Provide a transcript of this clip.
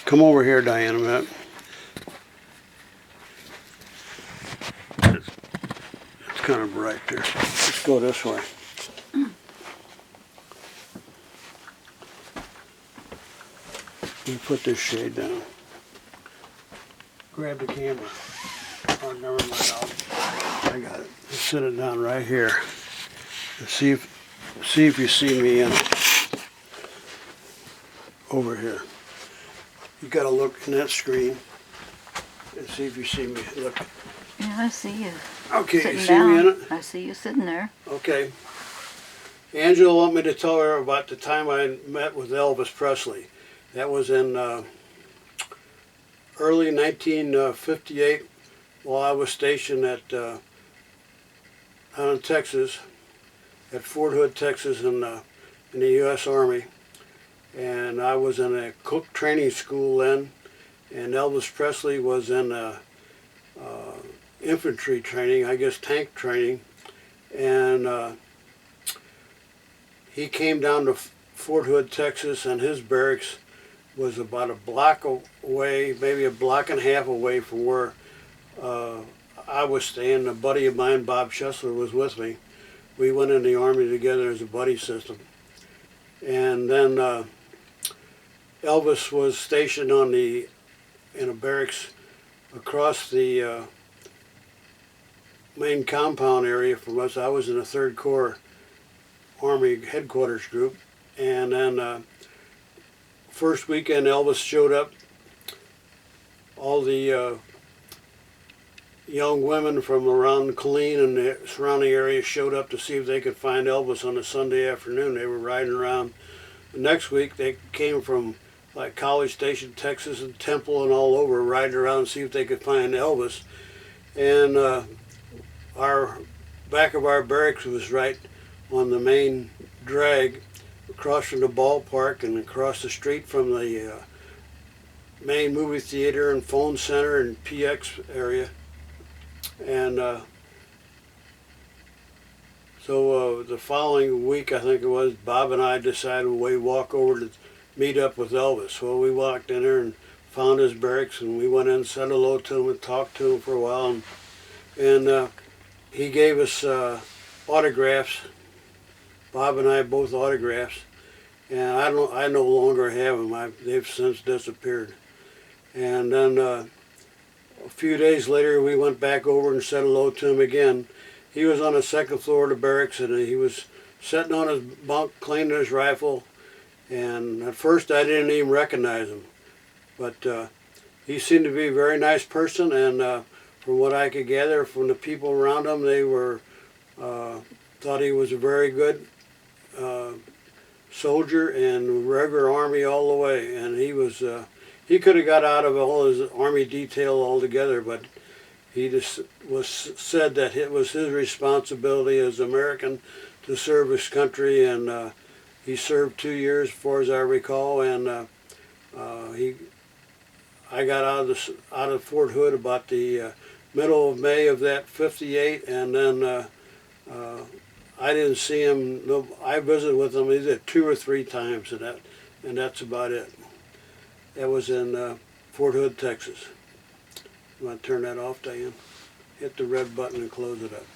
Come over here, Diane, a minute. It's kind of bright there. Let's go this way. You put this shade down. Grab the camera. Oh, never mind. I got it. Just sit it down right here. And see if you see me in it. Over here. You got to look in that screen and see if you see me. Look. Yeah, I see you. Okay, sitting you see down. me in it? I see you sitting there. Okay. Angela wanted me to tell her about the time I met with Elvis Presley. That was in early 1958 while I was stationed at down in Texas, at Fort Hood, Texas, in the U.S. Army. And I was in a cook training school then, and Elvis Presley was in infantry training, I guess tank training, and he came down to Fort Hood, Texas, and his barracks was about a block away, maybe a block and a half away from where I was staying. A buddy of mine, Bob Schessler, was with me. We went in the Army together as a buddy system. And then Elvis was stationed in a barracks across the main compound area from us. I was in the 3rd Corps Army headquarters group, and then first weekend Elvis showed up. All the young women from around Killeen and the surrounding area showed up to see if they could find Elvis on a Sunday afternoon. They were riding around. The next week they came from like College Station, Texas, and Temple and all over, riding around to see if they could find Elvis. And our back of our barracks was right on the main drag across from the ballpark and across the street from the main movie theater and phone center and PX area. And so the following week, I think it was, Bob and I decided we'd walk over to meet up with Elvis. Well, we walked in there and found his barracks, and we went in, said hello to him and talked to him for a while, and he gave us autographs. Bob and I both autographs, and I no longer have them. They've since disappeared. And then a few days later, we went back over and said hello to him again. He was on the 2nd floor of the barracks, and he was sitting on his bunk cleaning his rifle. And at first, I didn't even recognize him, but he seemed to be a very nice person. And from what I could gather from the people around him, they were thought he was a very good soldier and regular Army all the way. And he was he could have got out of all his Army detail altogether, but he just said that it was his responsibility as an American to serve his country, and he served 2 years, as far as I recall. And I got out of Fort Hood about the middle of May of that '58, and then I didn't see him. No, I visited with him either 2 or 3 times, and that's about it. That was in Fort Hood, Texas. You want to turn that off, Diane? Hit the red button and close it up.